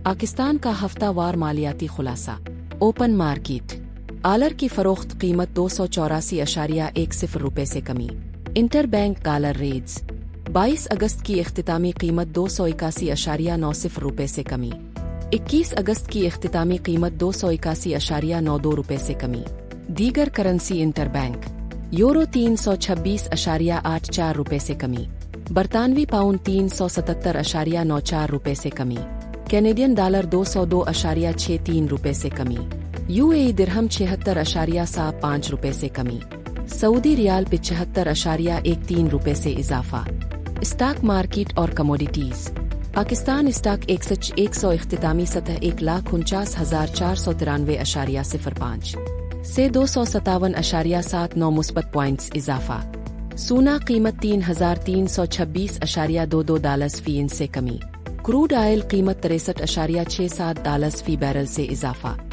پاکستان کا ہفتہ وار مالیاتی خلاصہ۔ اوپن مارکیٹ ڈالر کی فروخت قیمت 284.10 روپے سے کمی۔ انٹر بینک ڈالر ریٹس 22 اگست کی اختتامی قیمت 281.90 روپے سے کمی۔ 21 اگست کی اختتامی قیمت 281.92 روپے سے کمی۔ دیگر کرنسی انٹر بینک یورو 326.84 روپے سے کمی۔ برطانوی پاؤنڈ 377.94 روپے سے کمی۔ کینیڈین ڈالر 202.63 روپے سے کمی۔ UAE درہم 76.75 روپے سے کمی۔ سعودی ریال 75.13 روپے سے اضافہ۔ اسٹاک مارکیٹ اور کموڈیٹیز۔ پاکستان اسٹاک ایکسچینج 100 اختتامی سطح 1,49,493.05 سے 257.79 مثبت پوائنٹس اضافہ۔ سونا قیمت $3,326.22 فی انچ سے کمی۔ کروڈ آئل قیمت $63.67 فی بیرل سے اضافہ۔